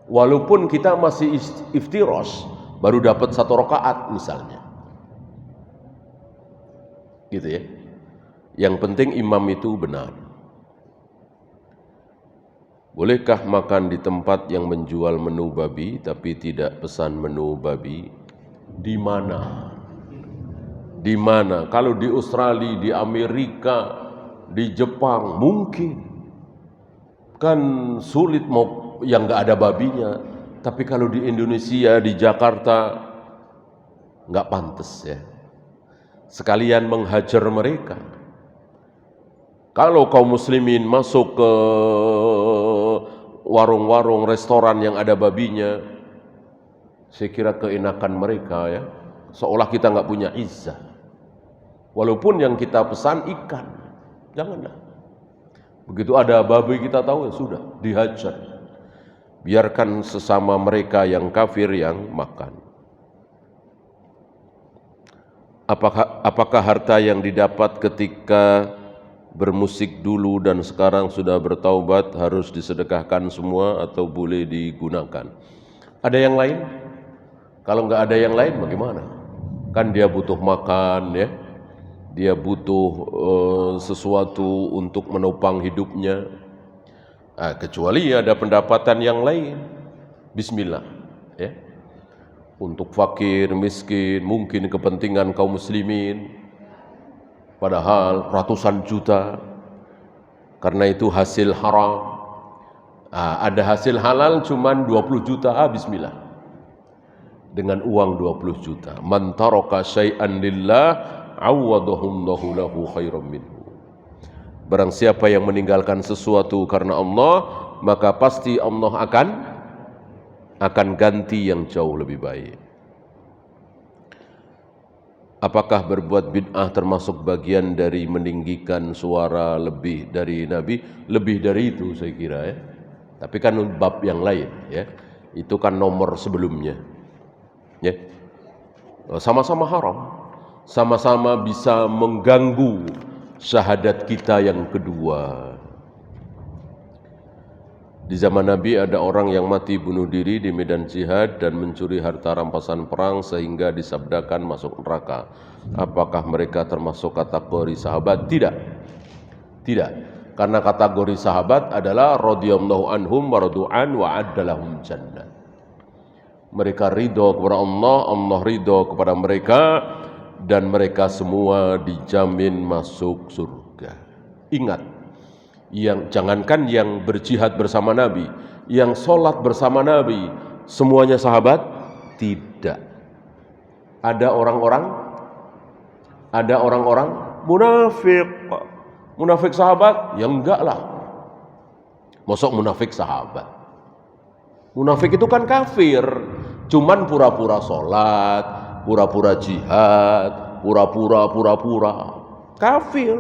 Speaker 1: Walaupun kita masih iftirosh, baru dapat 1 rakaat misalnya. Gitu ya. Yang penting imam itu benar. Bolehkah makan di tempat yang menjual menu babi tapi tidak pesan menu babi? Di mana? Di mana? Kalau di Australia, di Amerika, di Jepang mungkin. Kan sulit mau yang nggak ada babinya. Tapi kalau di Indonesia, di Jakarta nggak pantas ya. Sekalian menghajar mereka. Kalau kaum muslimin masuk ke warung-warung, restoran yang ada babinya, saya kira keenakan mereka ya, seolah kita nggak punya izzah. Walaupun yang kita pesan ikan, janganlah. Begitu ada babi kita tahu ya sudah, dihajar. Biarkan sesama mereka yang kafir yang makan. Apakah harta yang didapat ketika bermusik dulu dan sekarang sudah bertaubat harus disedekahkan semua atau boleh digunakan? Ada yang lain? Kalau nggak ada yang lain bagaimana? Kan dia butuh makan ya, dia butuh sesuatu untuk menopang hidupnya. Kecuali ada pendapatan yang lain, bismillah ya. Untuk fakir, miskin, mungkin kepentingan kaum muslimin. Padahal ratusan juta, karena itu hasil haram. Ada hasil halal cuman 20 juta, bismillah. Dengan uang 20 juta. Man taraka syai'an lillah, awwadahullahu lahu khairan minhu. Barang siapa yang meninggalkan sesuatu karena Allah, maka pasti Allah akan ganti yang jauh lebih baik. Apakah berbuat bid'ah termasuk bagian dari meninggikan suara lebih dari Nabi? Lebih dari itu saya kira ya. Tapi kan bab yang lain ya. Itu kan nomor sebelumnya. Ya. Sama-sama haram. Sama-sama bisa mengganggu syahadat kita yang kedua. Di zaman Nabi ada orang yang mati bunuh diri di medan jihad dan mencuri harta rampasan perang sehingga disabdakan masuk neraka. Apakah mereka termasuk kategori sahabat? Tidak. Tidak. Karena kategori sahabat adalah radhiyallahu anhum wa radu'an wa addalahum jannah. Mereka ridho kepada Allah, Allah ridho kepada mereka, dan mereka semua dijamin masuk surga. Ingat, yang jangankan yang berjihad bersama Nabi, yang sholat bersama Nabi, semuanya sahabat? Tidak. Ada orang-orang munafik. Munafik sahabat? Ya enggak lah. Mosok munafik sahabat? Munafik itu kan kafir. Cuman pura-pura sholat, pura-pura jihad, pura-pura. Kafir.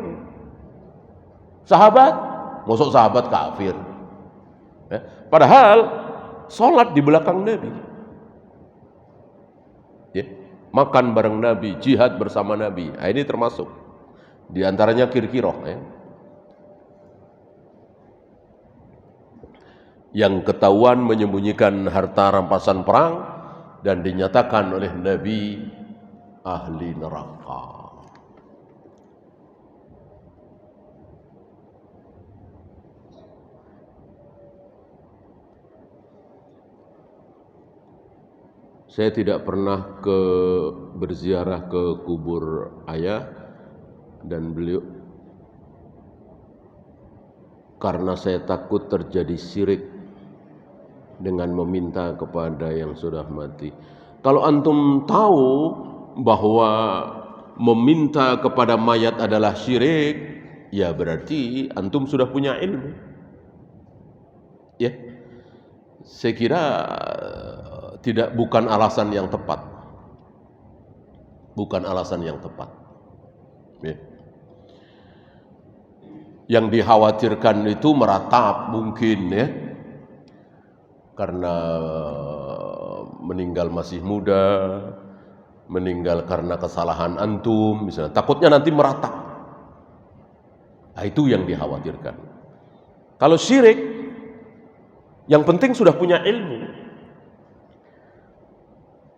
Speaker 1: Sahabat? Mosok sahabat kafir. Ya. Padahal sholat di belakang Nabi. Ya. Makan bareng Nabi, jihad bersama Nabi. Ini termasuk. Di antaranya kirkiroh. Ya. Yang ketahuan menyembunyikan harta rampasan perang dan dinyatakan oleh Nabi ahli neraka. Saya tidak pernah berziarah ke kubur ayah dan beliau karena saya takut terjadi syirik dengan meminta kepada yang sudah mati. Kalau antum tahu bahwa meminta kepada mayat adalah syirik, ya berarti antum sudah punya ilmu. Ya. Saya kira bukan alasan yang tepat. Bukan alasan yang tepat. Ya. Yang dikhawatirkan itu meratap mungkin ya. Karena meninggal masih muda, meninggal karena kesalahan antum misalnya. Takutnya nanti meratap. Nah, itu yang dikhawatirkan. Kalau syirik, yang penting sudah punya ilmu.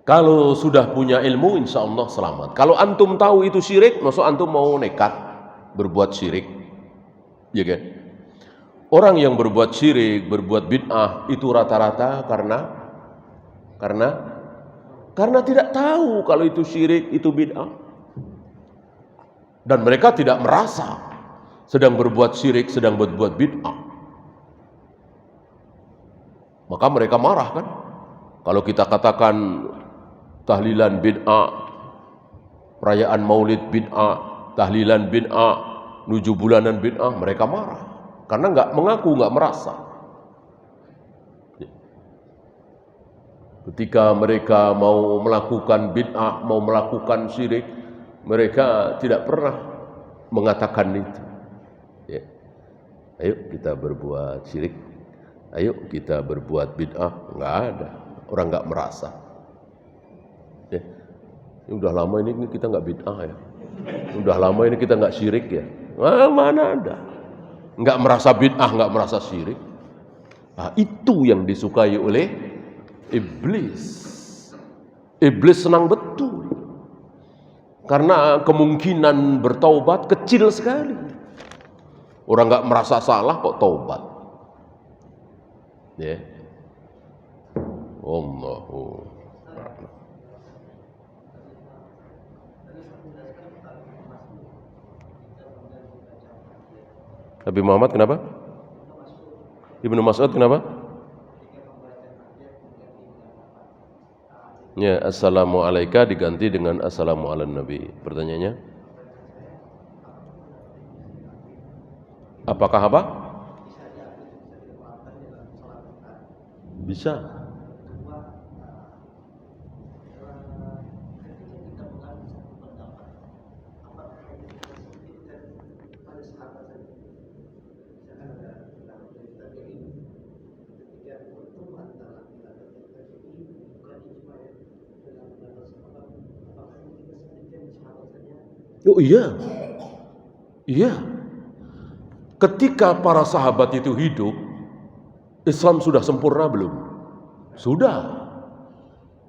Speaker 1: Kalau sudah punya ilmu, insya Allah selamat. Kalau antum tahu itu syirik, maksud antum mau nekat berbuat syirik, ya kan? Orang yang berbuat syirik, berbuat bid'ah itu rata-rata karena tidak tahu kalau itu syirik, itu bid'ah. Dan mereka tidak merasa sedang berbuat syirik, sedang berbuat bid'ah. Maka mereka marah kan? Kalau kita katakan tahlilan bid'ah, perayaan maulid bid'ah, tahlilan bid'ah, 7 bulanan bid'ah, mereka marah. Karena nggak mengaku, nggak merasa. Ketika mereka mau melakukan bid'ah, mau melakukan syirik, mereka tidak pernah mengatakan itu. Ya. Ayo kita berbuat syirik, ayo kita berbuat bid'ah, nggak ada. Orang nggak merasa. Ya. Udah lama ini kita nggak bid'ah ya. Udah lama ini kita nggak syirik ya. Mana ada. Nggak merasa bid'ah, nggak merasa syirik. Nah, itu yang disukai oleh iblis. Iblis senang betul. Karena kemungkinan bertaubat kecil sekali. Orang nggak merasa salah kok taubat. Ya. Allahu. Nabi Muhammad kenapa? Ibnu Mas'ud kenapa? Ya, assalamualaikum diganti dengan assalamu ala nabi. Pertanyaannya, apakah apa? Bisa. Oh iya, iya. Ketika para sahabat itu hidup, Islam sudah sempurna belum? Sudah.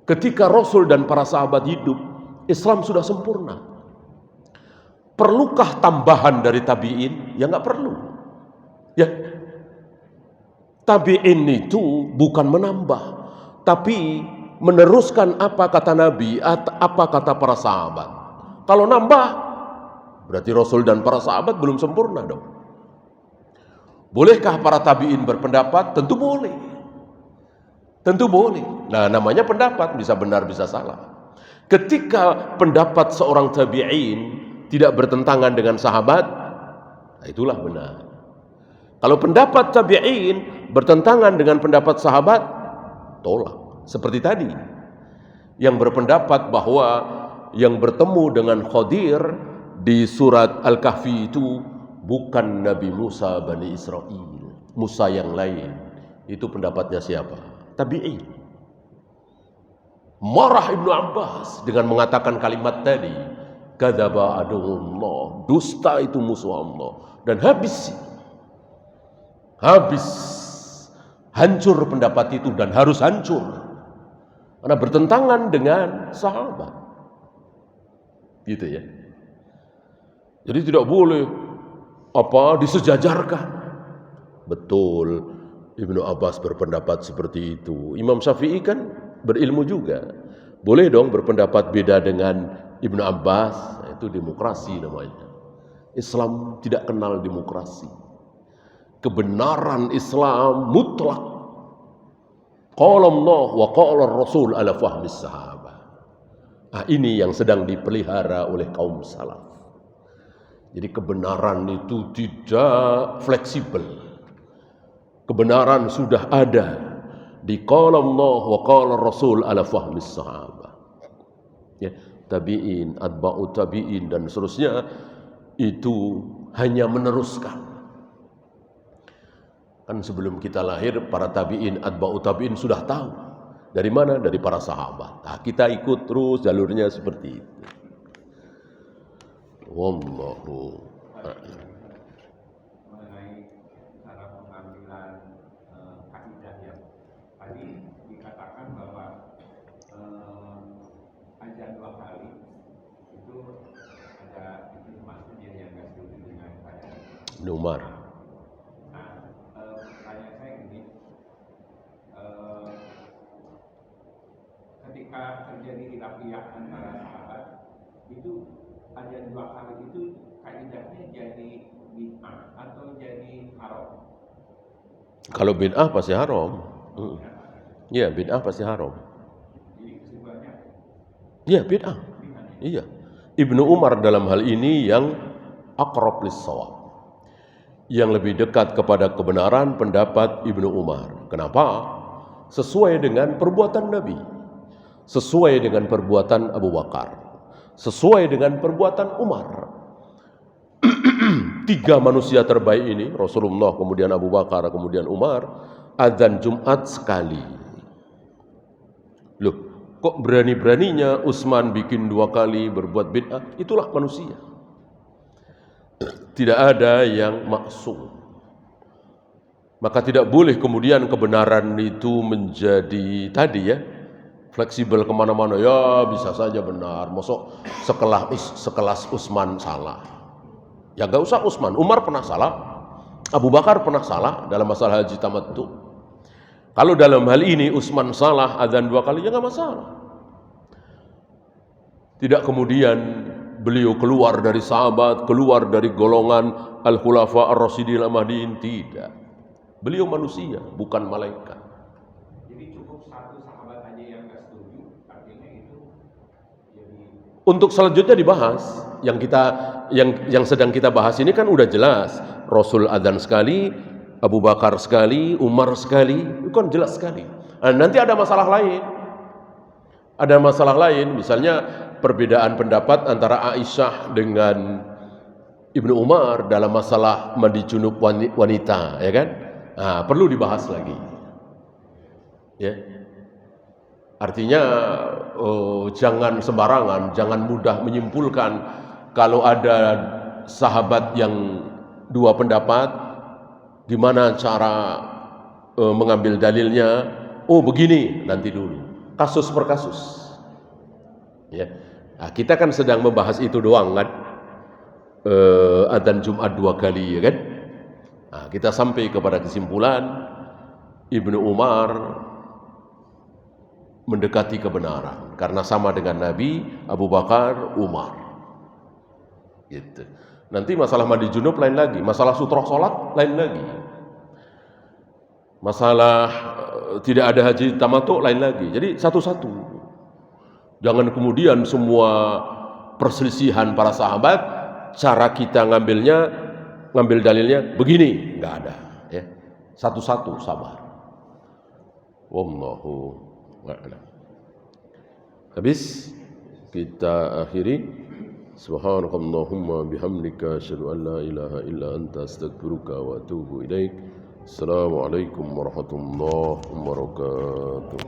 Speaker 1: Ketika Rasul dan para sahabat hidup, Islam sudah sempurna. Perlukah tambahan dari tabi'in? Ya nggak perlu. Ya, tabi'in itu bukan menambah, tapi meneruskan apa kata Nabi, apa kata para sahabat. Kalau nambah, berarti Rasul dan para sahabat belum sempurna dong. Bolehkah para tabi'in berpendapat? Tentu boleh. Tentu boleh. Nah, namanya pendapat, bisa benar bisa salah. Ketika pendapat seorang tabi'in tidak bertentangan dengan sahabat, nah itulah benar. Kalau pendapat tabi'in bertentangan dengan pendapat sahabat, tolak. Seperti tadi, yang berpendapat bahwa yang bertemu dengan Khadir di surat Al-Kahfi itu bukan Nabi Musa Bani Israel, Musa yang lain. Itu pendapatnya siapa? Tabi'in. Marah Ibnu Abbas dengan mengatakan kalimat tadi, kadzaba aduwwullah, dusta itu musuh Allah. Dan habis hancur pendapat itu, dan harus hancur karena bertentangan dengan sahabat. Gitu ya. Jadi tidak boleh disejajarkan. Betul, Ibnu Abbas berpendapat seperti itu. Imam Syafi'i kan berilmu juga. Boleh dong berpendapat beda dengan Ibnu Abbas. Itu demokrasi namanya. Islam tidak kenal demokrasi. Kebenaran Islam mutlak. Qala Allah wa qala Rasul ala fahmis sahabat. Nah, ini yang sedang dipelihara oleh kaum salaf. Jadi kebenaran itu tidak fleksibel. Kebenaran sudah ada di qala Allah wa qala Rasul ala fahmis sahabat. Ya, tabi'in, atba'u tabi'in dan seterusnya itu hanya meneruskan. Kan sebelum kita lahir para tabi'in, atba'u tabi'in sudah tahu. Dari mana? Dari para sahabat. Nah, kita ikut terus jalurnya seperti itu. Wallahu a'lam.
Speaker 2: Mengenai cara mengambil
Speaker 1: Ibnu Umar.
Speaker 2: Pertanyaan saya gini, ketika terjadi khilafiyah antara sahabat itu ada 2 kali itu kaidahnya jadi bid'ah atau jadi haram?
Speaker 1: Kalau bid'ah pasti haram. Iya, bid'ah pasti haram.
Speaker 2: Jadi kesimpulannya?
Speaker 1: Iya, bid'ah. Iya. Ibnu Umar dalam hal ini yang aqrab lis-shawab, yang lebih dekat kepada kebenaran pendapat Ibnu Umar. Kenapa? Sesuai dengan perbuatan Nabi, sesuai dengan perbuatan Abu Bakar, sesuai dengan perbuatan Umar. 3 manusia terbaik ini, Rasulullah, kemudian Abu Bakar, kemudian Umar, azan Jumat sekali. Loh, kok berani-beraninya Utsman bikin 2 kali berbuat bid'ah? Itulah manusia. Tidak ada yang maksum. Maka tidak boleh kemudian kebenaran itu menjadi tadi ya, fleksibel kemana-mana. Ya bisa saja benar, mosok sekelas Utsman salah. Ya gak usah Utsman, Umar pernah salah, Abu Bakar pernah salah dalam masalah haji tamattu. Kalau dalam hal ini Utsman salah azan 2 kali ya gak masalah. Tidak kemudian beliau keluar dari sahabat, keluar dari golongan al-khulafa ar-rasyidin al-mahdiin, tidak. Beliau manusia, bukan malaikat.
Speaker 2: Jadi cukup 1 sahabat aja yang nggak setuju, artinya itu jadi.
Speaker 1: Untuk selanjutnya dibahas, yang sedang kita bahas ini kan udah jelas. Rasul adzan sekali, Abu Bakar sekali, Umar sekali, itu kan jelas sekali. Nah, nanti ada masalah lain. Ada masalah lain, misalnya perbedaan pendapat antara Aisyah dengan Ibnu Umar dalam masalah mandi junub wanita, ya kan? Nah, perlu dibahas lagi. Ya. Artinya jangan sembarangan, jangan mudah menyimpulkan kalau ada sahabat yang 2 pendapat, gimana cara mengambil dalilnya? Oh begini, nanti dulu. Kasus per kasus. Ya. Nah, kita kan sedang membahas itu doang kan? Adzan Jumat 2 kali, ya kan? Nah, kita sampai kepada kesimpulan Ibnu Umar mendekati kebenaran karena sama dengan Nabi, Abu Bakar, Umar. Gitu. Nanti masalah mandi junub lain lagi, masalah sutroh sholat lain lagi, masalah tidak ada haji tamattu lain lagi. Jadi satu-satu. Jangan kemudian semua perselisihan para sahabat, cara kita ngambil dalilnya begini, nggak ada. Ya. Satu-satu, sabar. Wallahu a'lam. Habis kita akhiri. Subhanakallahumma bihamdika asyhadu an la ilaha illa anta astaghfiruka wa atubu ilaik. Assalamualaikum warahmatullahi wabarakatuh.